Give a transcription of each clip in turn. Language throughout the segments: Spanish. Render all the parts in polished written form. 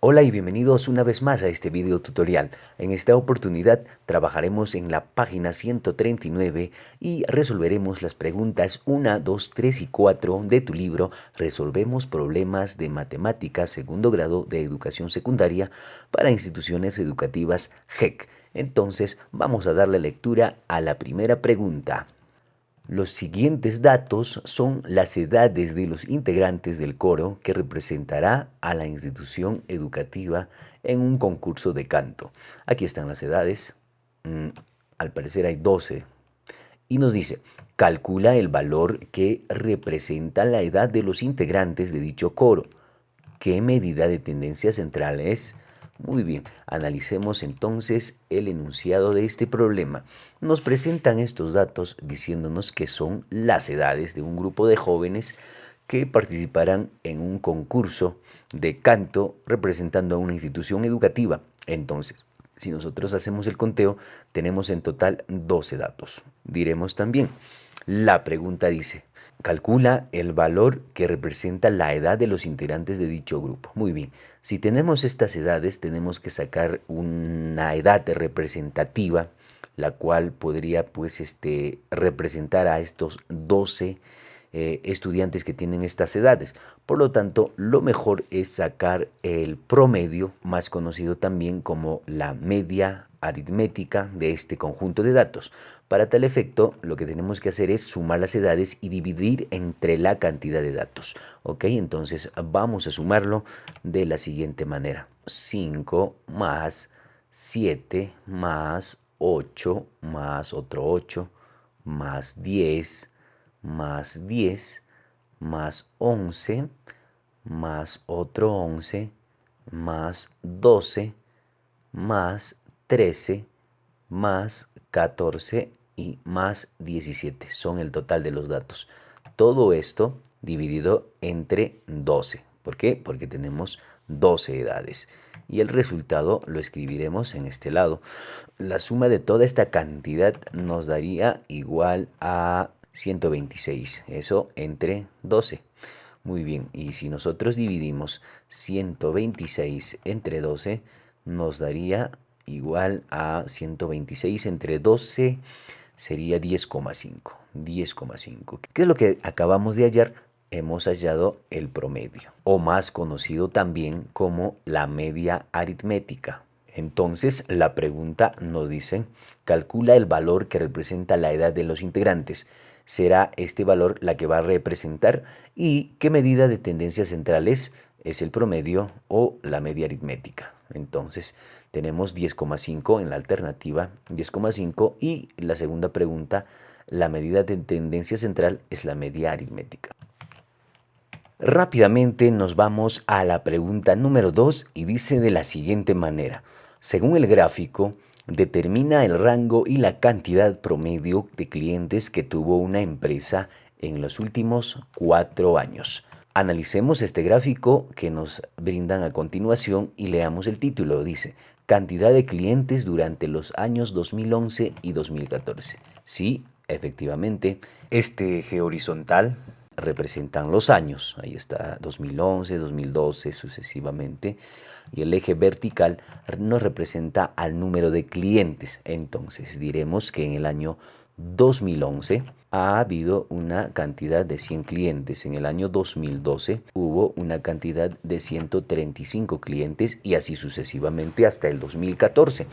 Hola y bienvenidos una vez más a este video tutorial. En esta oportunidad trabajaremos en la página 139 y resolveremos las preguntas 1, 2, 3 y 4 de tu libro Resolvemos problemas de matemáticas segundo grado de educación secundaria para instituciones educativas GEC. Entonces vamos a darle lectura a la primera pregunta. Los siguientes datos son las edades de los integrantes del coro que representará a la institución educativa en un concurso de canto. Aquí están las edades. Al parecer hay 12. Y nos dice, calcula el valor que representa la edad de los integrantes de dicho coro. ¿Qué medida de tendencia central es? Muy bien, analicemos entonces el enunciado de este problema. Nos presentan estos datos diciéndonos que son las edades de un grupo de jóvenes que participarán en un concurso de canto representando a una institución educativa. Entonces, si nosotros hacemos el conteo, tenemos en total 12 datos. Diremos también, la pregunta dice, calcula el valor que representa la edad de los integrantes de dicho grupo. Muy bien, si tenemos estas edades, tenemos que sacar una edad representativa, la cual podría representar a estos 12 estudiantes que tienen estas edades. Por lo tanto, lo mejor es sacar el promedio, más conocido también como la media aritmética de este conjunto de datos. Para tal efecto, lo que tenemos que hacer es sumar las edades y dividir entre la cantidad de datos. ¿Ok? Entonces vamos a sumarlo de la siguiente manera. 5 más 7 más 8 más otro 8 más 10 más 10 más 11 más otro 11 más 12 más 13 más 14 y más 17 son el total de los datos. Todo esto dividido entre 12. ¿Por qué? Porque tenemos 12 edades. Y el resultado lo escribiremos en este lado. La suma de toda esta cantidad nos daría igual a 126. Eso entre 12. Muy bien. Y si nosotros dividimos 126 entre 12, nos daría igual a 126 entre 12 sería 10,5. 10,5. ¿Qué es lo que acabamos de hallar? Hemos hallado el promedio, o más conocido también como la media aritmética. Entonces la pregunta nos dice, calcula el valor que representa la edad de los integrantes. ¿Será este valor la que va a representar? ¿Y qué medida de tendencia central es? ¿Es el promedio o la media aritmética? Entonces tenemos 10,5 en la alternativa, 10,5, y la segunda pregunta, la medida de tendencia central es la media aritmética. Rápidamente nos vamos a la pregunta número 2 y dice de la siguiente manera. Según el gráfico, determina el rango y la cantidad promedio de clientes que tuvo una empresa en los últimos 4 años. Analicemos este gráfico que nos brindan a continuación y leamos el título. Dice, cantidad de clientes durante los años 2011 y 2014. Sí, efectivamente, este eje horizontal representan los años, ahí está 2011, 2012 sucesivamente, y el eje vertical nos representa al número de clientes. Entonces diremos que en el año 2011 ha habido una cantidad de 100 clientes, en el año 2012 hubo una cantidad de 135 clientes y así sucesivamente hasta el 2014.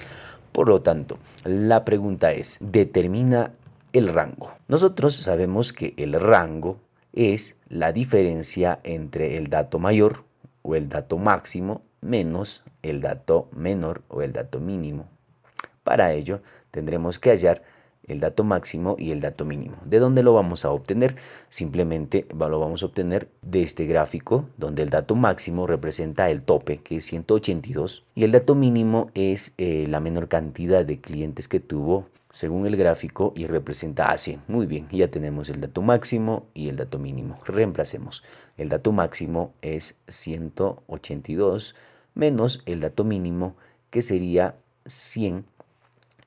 Por lo tanto, la pregunta es, determina el rango. Nosotros sabemos que el rango es la diferencia entre el dato mayor o el dato máximo menos el dato menor o el dato mínimo. Para ello tendremos que hallar el dato máximo y el dato mínimo. ¿De dónde lo vamos a obtener? Simplemente lo vamos a obtener de este gráfico, donde el dato máximo representa el tope, que es 182, y el dato mínimo es la menor cantidad de clientes que tuvo según el gráfico y representa a 100. Muy bien, ya tenemos el dato máximo y el dato mínimo. Reemplacemos. El dato máximo es 182 menos el dato mínimo, que sería 100.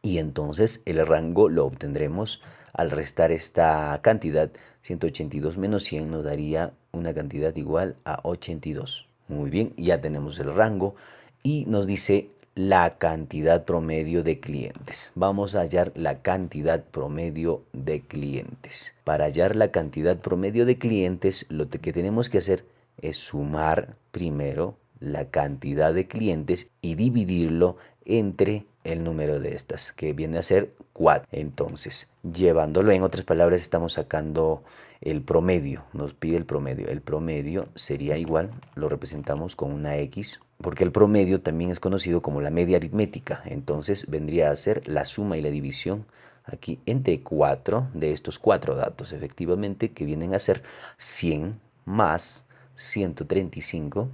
Y entonces el rango lo obtendremos al restar esta cantidad. 182 menos 100 nos daría una cantidad igual a 82. Muy bien, ya tenemos el rango y nos dice la cantidad promedio de clientes. Vamos a hallar la cantidad promedio de clientes. Para hallar la cantidad promedio de clientes, lo que tenemos que hacer es sumar primero la cantidad de clientes y dividirlo entre el número de estas, que viene a ser 4. Entonces, llevándolo en otras palabras, estamos sacando el promedio, nos pide el promedio. El promedio sería igual, lo representamos con una X, porque el promedio también es conocido como la media aritmética. Entonces, vendría a ser la suma y la división aquí entre 4 de estos 4 datos, efectivamente, que vienen a ser 100 más 135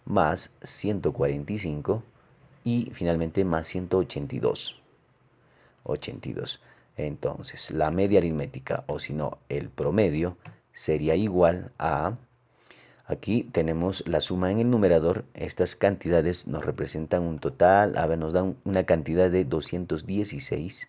más 145 y finalmente más 182. 82. Entonces, la media aritmética, o si no, el promedio, sería igual a... Aquí tenemos la suma en el numerador. Estas cantidades nos representan un total, nos dan una cantidad de 216.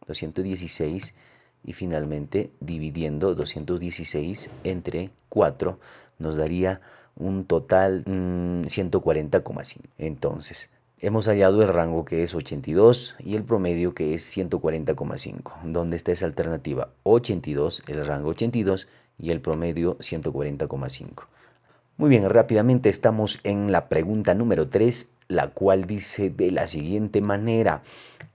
216 y finalmente dividiendo 216 entre 4 nos daría un total 140,5. Entonces, hemos hallado el rango que es 82 y el promedio que es 140,5. ¿Dónde está esa alternativa? 82, el rango 82 y el promedio 140,5. Muy bien, rápidamente estamos en la pregunta número 3, la cual dice de la siguiente manera: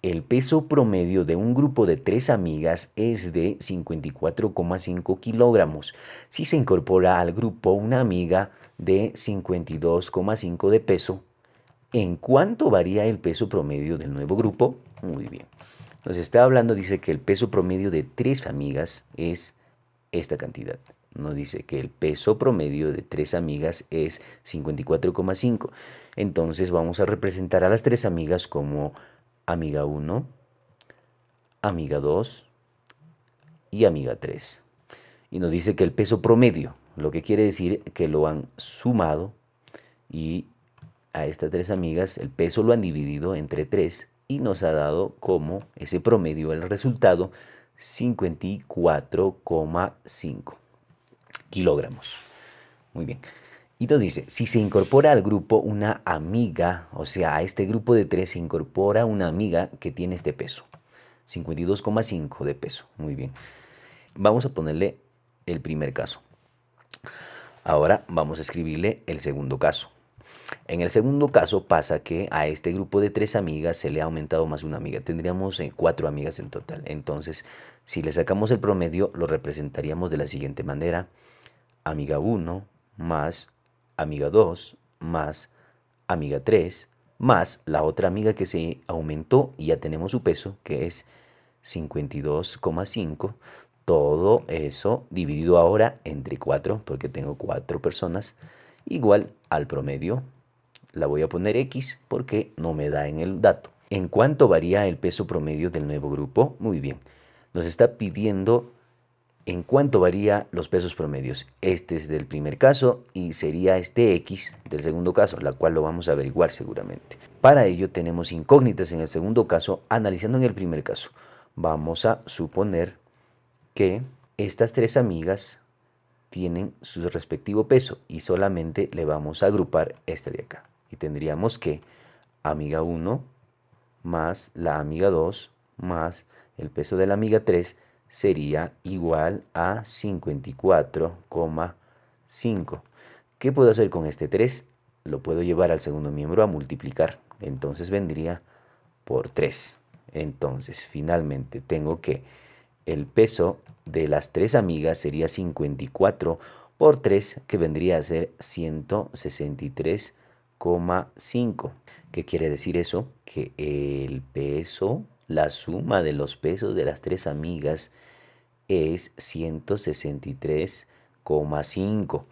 el peso promedio de un grupo de 3 amigas es de 54,5 kilogramos. Si se incorpora al grupo una amiga de 52,5 de peso, ¿en cuánto varía el peso promedio del nuevo grupo? Muy bien. Nos está hablando, dice que el peso promedio de 3 amigas es esta cantidad. Nos dice que el peso promedio de 3 amigas es 54,5. Entonces vamos a representar a las 3 amigas como amiga 1, amiga 2 y amiga 3. Y nos dice que el peso promedio, lo que quiere decir que lo han sumado y a estas 3 amigas el peso lo han dividido entre 3 y nos ha dado como ese promedio, el resultado, 54,5 kilogramos. Muy bien. Y nos dice, si se incorpora al grupo una amiga, o sea, a este grupo de 3 se incorpora una amiga que tiene este peso, 52,5 de peso. Muy bien. Vamos a ponerle el primer caso. Ahora vamos a escribirle el segundo caso. En el segundo caso pasa que a este grupo de 3 amigas se le ha aumentado más una amiga. Tendríamos 4 amigas en total. Entonces, si le sacamos el promedio, lo representaríamos de la siguiente manera: amiga 1 más amiga 2 más amiga 3 más la otra amiga que se aumentó y ya tenemos su peso, que es 52,5. Todo eso dividido ahora entre 4, porque tengo 4 personas, igual al promedio. La voy a poner X porque no me da en el dato. ¿En cuánto varía el peso promedio del nuevo grupo? Muy bien. Nos está pidiendo en cuánto varía los pesos promedios. Este es del primer caso y sería este X del segundo caso, la cual lo vamos a averiguar seguramente. Para ello tenemos incógnitas en el segundo caso, analizando en el primer caso. Vamos a suponer que estas 3 amigas tienen su respectivo peso y solamente le vamos a agrupar este de acá. Y tendríamos que amiga 1 más la amiga 2 más el peso de la amiga 3 sería igual a 54,5. ¿Qué puedo hacer con este 3? Lo puedo llevar al segundo miembro a multiplicar. Entonces vendría por 3. Entonces finalmente tengo que el peso de las 3 amigas sería 54 por 3, que vendría a ser 163,5. ¿Qué quiere decir eso? Que el peso, la suma de los pesos de las 3 amigas es 163,5,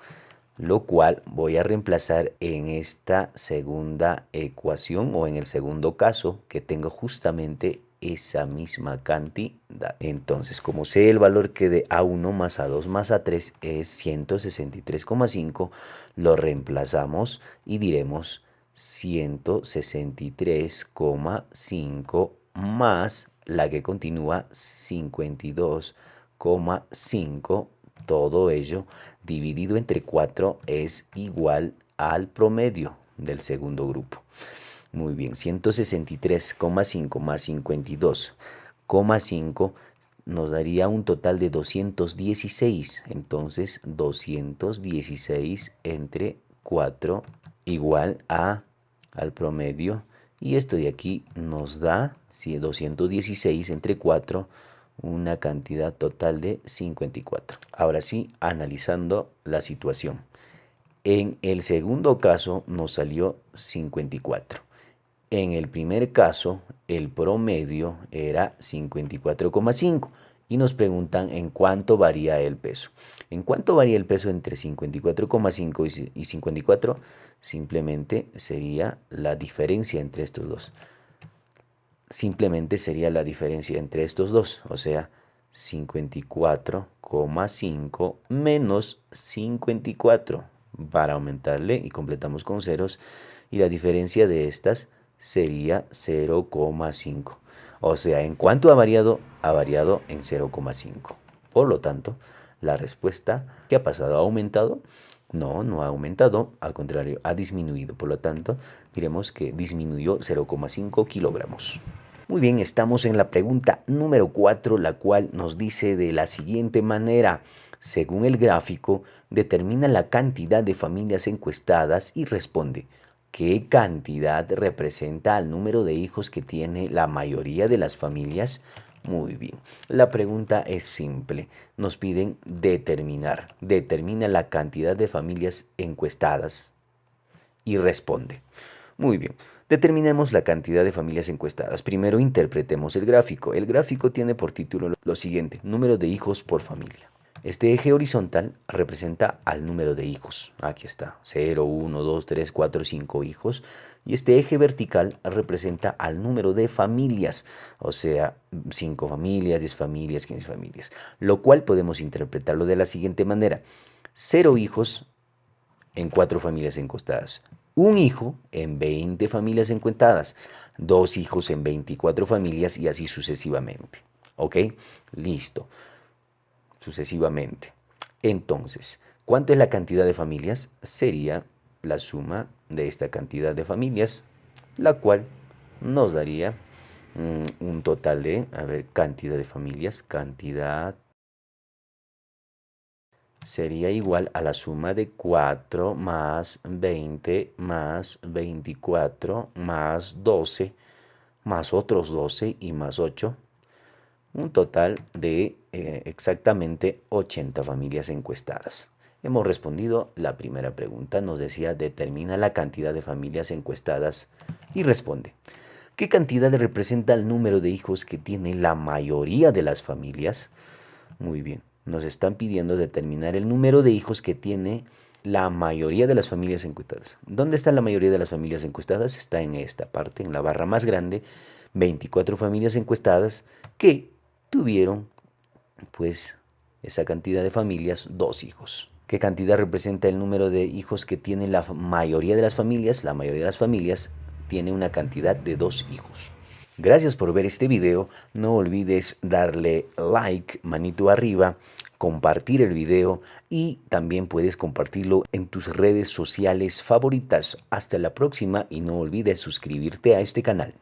lo cual voy a reemplazar en esta segunda ecuación o en el segundo caso que tengo justamente esa misma cantidad. Entonces, como sé el valor que de A1 más A2 más A3 es 163,5, lo reemplazamos y diremos 163,5 más la que continúa 52,5. Todo ello dividido entre 4 es igual al promedio del segundo grupo. Muy bien, 163,5 más 52,5 nos daría un total de 216. Entonces, 216 entre 4 igual al promedio. Y esto de aquí nos da, si 216 entre 4, una cantidad total de 54. Ahora sí, analizando la situación. En el segundo caso nos salió 54. En el primer caso, el promedio era 54,5 y nos preguntan en cuánto varía el peso. ¿En cuánto varía el peso entre 54,5 y 54? Simplemente sería la diferencia entre estos dos. Simplemente sería la diferencia entre estos dos, o sea, 54,5 menos 54 para aumentarle y completamos con ceros y la diferencia de estas sería 0,5. O sea, ¿en cuánto ha variado? Ha variado en 0,5. Por lo tanto, la respuesta, ¿qué ha pasado? ¿Ha aumentado? No, no ha aumentado, al contrario, ha disminuido. Por lo tanto, diremos que disminuyó 0,5 kilogramos. Muy bien, estamos en la pregunta número 4, la cual nos dice de la siguiente manera. Según el gráfico, determina la cantidad de familias encuestadas y responde. ¿Qué cantidad representa al número de hijos que tiene la mayoría de las familias? Muy bien, la pregunta es simple. Nos piden determinar. Determina la cantidad de familias encuestadas y responde. Muy bien, determinemos la cantidad de familias encuestadas. Primero interpretemos el gráfico. El gráfico tiene por título lo siguiente: número de hijos por familia. Este eje horizontal representa al número de hijos. Aquí está, 0, 1, 2, 3, 4, 5 hijos. Y este eje vertical representa al número de familias, o sea, 5 familias, 10 familias, 15 familias. Lo cual podemos interpretarlo de la siguiente manera: 0 hijos en 4 familias encuestadas. Un hijo en 20 familias encuestadas. 2 hijos en 24 familias y así sucesivamente. ¿Ok? Listo. Sucesivamente. Entonces, ¿cuánto es la cantidad de familias? Sería la suma de esta cantidad de familias, la cual nos daría un total de, cantidad de familias, cantidad sería igual a la suma de 4 más 20 más 24 más 12 más otros 12 y más 8. Un total de exactamente 80 familias encuestadas. Hemos respondido la primera pregunta. Nos decía, determina la cantidad de familias encuestadas y responde. ¿Qué cantidad representa el número de hijos que tiene la mayoría de las familias? Muy bien. Nos están pidiendo determinar el número de hijos que tiene la mayoría de las familias encuestadas. ¿Dónde está la mayoría de las familias encuestadas? Está en esta parte, en la barra más grande. 24 familias encuestadas que tuvieron, pues, esa cantidad de familias, 2 hijos. ¿Qué cantidad representa el número de hijos que tiene la mayoría de las familias? La mayoría de las familias tiene una cantidad de 2 hijos. Gracias por ver este video. No olvides darle like, manito arriba, compartir el video y también puedes compartirlo en tus redes sociales favoritas. Hasta la próxima y no olvides suscribirte a este canal.